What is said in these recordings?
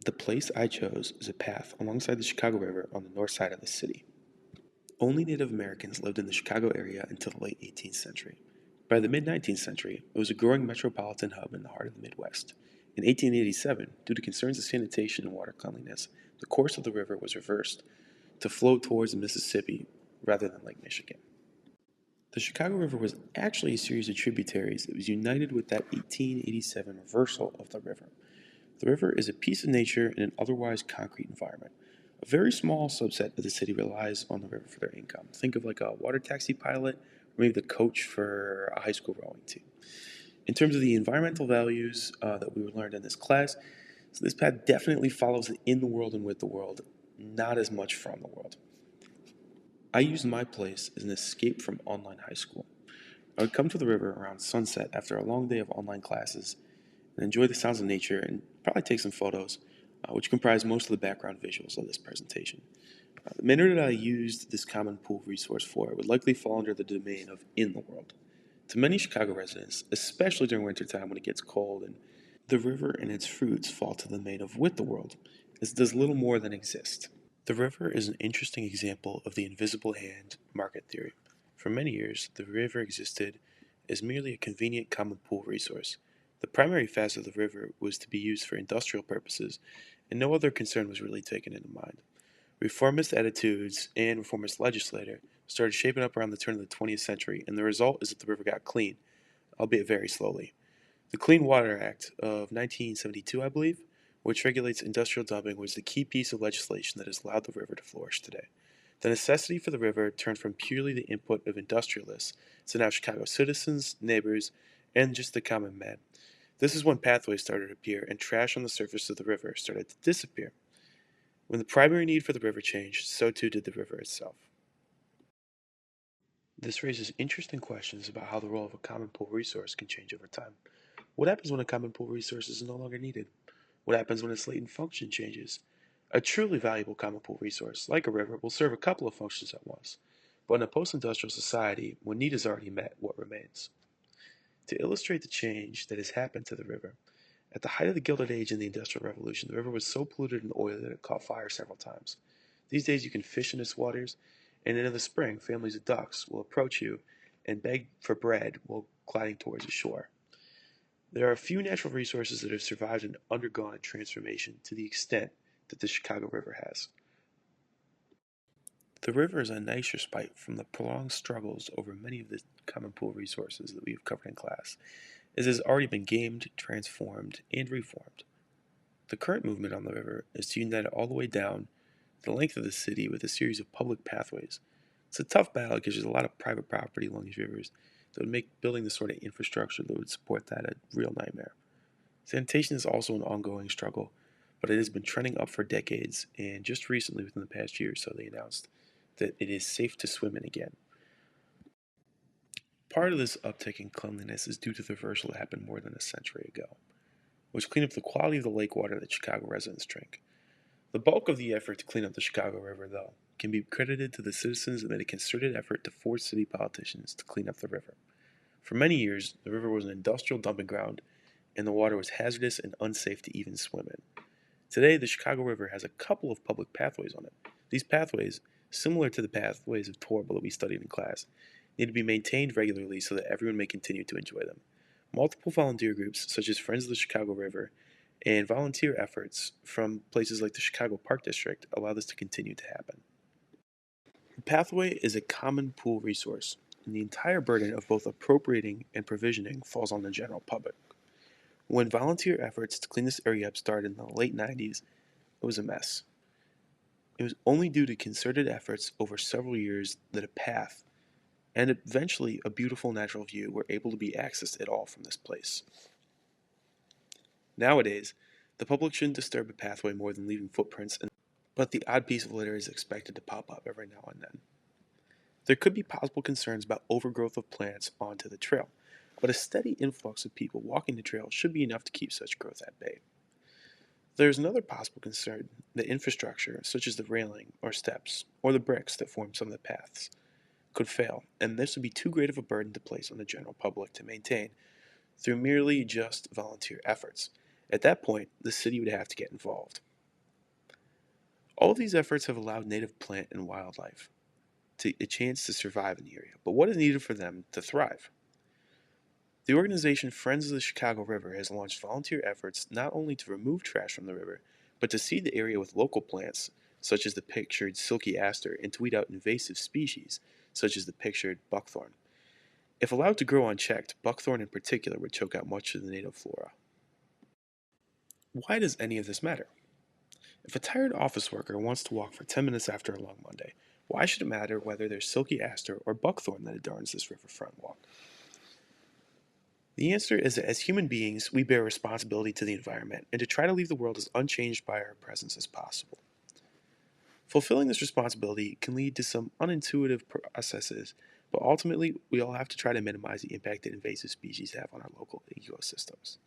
The place I chose is a path alongside the Chicago River on the north side of the city. Only Native Americans lived in the Chicago area until the late 18th century. By the mid 19th century, it was a growing metropolitan hub in the heart of the Midwest. In 1887, due to concerns of sanitation and water cleanliness, the course of the river was reversed to flow towards the Mississippi rather than Lake Michigan. The Chicago River was actually a series of tributaries that was united with that 1887 reversal of the river. The river is a piece of nature in an otherwise concrete environment. A very small subset of the city relies on the river for their income. Think of like a water taxi pilot, or maybe the coach for a high school rowing team. In terms of the environmental values that we learned in this class, so this path definitely follows the in the world and with the world, not as much from the world. I used my place as an escape from online high school. I would come to the river around sunset after a long day of online classes and enjoy the sounds of nature and probably take some photos, which comprise most of the background visuals of this presentation. The manner that I used this common pool resource for would likely fall under the domain of in the world. To many Chicago residents, especially during wintertime when it gets cold, and the river and its fruits fall to the domain of with the world, as it does little more than exist. The river is an interesting example of the invisible hand market theory. For many years, the river existed as merely a convenient common pool resource. The primary facet of the river was to be used for industrial purposes, and no other concern was really taken into mind. Reformist attitudes and reformist legislature started shaping up around the turn of the 20th century, and the result is that the river got clean, albeit very slowly. The Clean Water Act of 1972, I believe, which regulates industrial dumping, was the key piece of legislation that has allowed the river to flourish today. The necessity for the river turned from purely the input of industrialists to now Chicago citizens, neighbors, and just the common man. This is when pathways started to appear and trash on the surface of the river started to disappear. When the primary need for the river changed, so too did the river itself. This raises interesting questions about how the role of a common pool resource can change over time. What happens when a common pool resource is no longer needed? What happens when its latent function changes? A truly valuable common pool resource, like a river, will serve a couple of functions at once. But in a post-industrial society, when need is already met, what remains? To illustrate the change that has happened to the river, at the height of the Gilded Age and the Industrial Revolution, the river was so polluted and oily that it caught fire several times. These days you can fish in its waters, and in the spring, families of ducks will approach you and beg for bread while gliding towards the shore. There are a few natural resources that have survived and undergone a transformation to the extent that the Chicago River has. The river is a nice respite from the prolonged struggles over many of the common pool resources that we have covered in class, as it has already been gamed, transformed, and reformed. The current movement on the river is to unite it all the way down the length of the city with a series of public pathways. It's a tough battle because there's a lot of private property along these rivers that would make building the sort of infrastructure that would support that a real nightmare. Sanitation is also an ongoing struggle, but it has been trending up for decades, and just recently, within the past year or so, they announced that it is safe to swim in again. Part of this uptick in cleanliness is due to the reversal that happened more than a century ago, which cleaned up the quality of the lake water that Chicago residents drink. The bulk of the effort to clean up the Chicago River, though, can be credited to the citizens that made a concerted effort to force city politicians to clean up the river. For many years, the river was an industrial dumping ground, and the water was hazardous and unsafe to even swim in. Today, the Chicago River has a couple of public pathways on it. These pathways, similar to the pathways of Torreville that we studied in class, need to be maintained regularly so that everyone may continue to enjoy them. Multiple volunteer groups, such as Friends of the Chicago River, and volunteer efforts from places like the Chicago Park District allow this to continue to happen. The pathway is a common pool resource, and the entire burden of both appropriating and provisioning falls on the general public. When volunteer efforts to clean this area up started in the late 90s, it was a mess. It was only due to concerted efforts over several years that a path and eventually a beautiful natural view were able to be accessed at all from this place. Nowadays, the public shouldn't disturb a pathway more than leaving footprints, but the odd piece of litter is expected to pop up every now and then. There could be possible concerns about overgrowth of plants onto the trail, but a steady influx of people walking the trail should be enough to keep such growth at bay. There is another possible concern that infrastructure, such as the railing or steps or the bricks that form some of the paths, could fail, and this would be too great of a burden to place on the general public to maintain through merely just volunteer efforts. At that point, the city would have to get involved. All of these efforts have allowed native plant and wildlife a chance to survive in the area, but what is needed for them to thrive? The organization Friends of the Chicago River has launched volunteer efforts not only to remove trash from the river, but to seed the area with local plants, such as the pictured silky aster, and to weed out invasive species, such as the pictured buckthorn. If allowed to grow unchecked, buckthorn in particular would choke out much of the native flora. Why does any of this matter? If a tired office worker wants to walk for 10 minutes after a long Monday, why should it matter whether there's silky aster or buckthorn that adorns this riverfront walk? The answer is that as human beings, we bear responsibility to the environment and to try to leave the world as unchanged by our presence as possible. Fulfilling this responsibility can lead to some unintuitive processes, but ultimately, we all have to try to minimize the impact that invasive species have on our local ecosystems.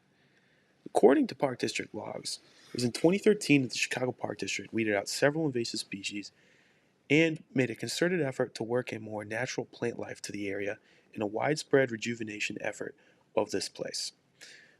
According to Park District logs, it was in 2013 that the Chicago Park District weeded out several invasive species and made a concerted effort to work in more natural plant life to the area in a widespread rejuvenation effort of this place.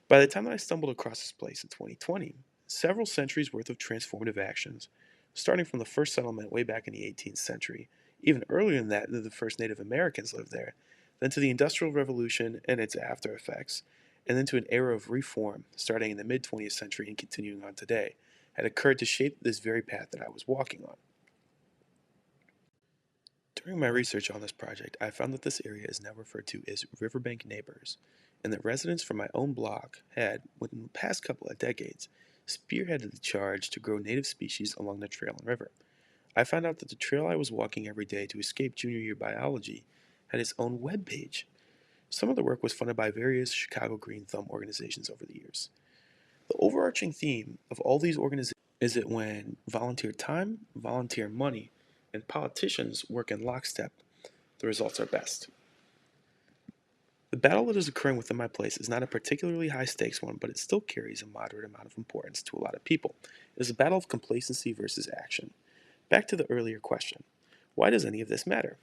By the time that I stumbled across this place in 2020, several centuries worth of transformative actions, starting from the first settlement way back in the 18th century, even earlier than that, the first Native Americans lived there, then to the Industrial Revolution and its after effects, and then to an era of reform starting in the mid 20th century and continuing on today, had occurred to shape this very path that I was walking on. During my research on this project, I found that this area is now referred to as Riverbank Neighbors, and that residents from my own block had, within the past couple of decades, spearheaded the charge to grow native species along the trail and river. I found out that the trail I was walking every day to escape junior year biology had its own web page. Some of the work was funded by various Chicago Green Thumb organizations over the years. The overarching theme of all these organizations is that when volunteer time, volunteer money, and politicians work in lockstep, the results are best. The battle that is occurring within my place is not a particularly high stakes one, but it still carries a moderate amount of importance to a lot of people. It is a battle of complacency versus action. Back to the earlier question, why does any of this matter?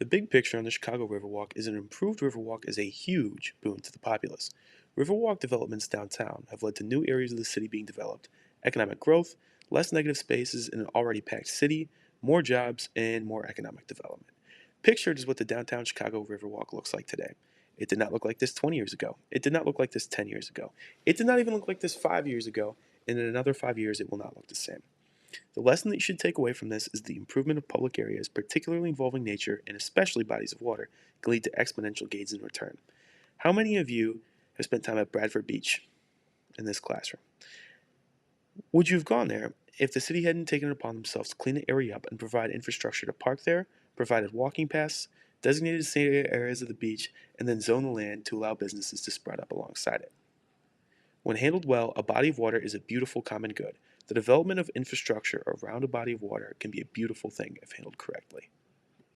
The big picture on the Chicago Riverwalk is an improved Riverwalk is a huge boon to the populace. Riverwalk developments downtown have led to new areas of the city being developed, economic growth, less negative spaces in an already packed city, more jobs, and more economic development. Pictured is what the downtown Chicago Riverwalk looks like today. It did not look like this 20 years ago. It did not look like this 10 years ago. It did not even look like this 5 years ago, and in another 5 years it will not look the same. The lesson that you should take away from this is the improvement of public areas, particularly involving nature and especially bodies of water, can lead to exponential gains in return. How many of you have spent time at Bradford Beach in this classroom? Would you have gone there if the city hadn't taken it upon themselves to clean the area up and provide infrastructure to park there, provided walking paths, designated safe areas of the beach, and then zone the land to allow businesses to spread up alongside it? When handled well, a body of water is a beautiful common good. The development of infrastructure around a body of water can be a beautiful thing if handled correctly.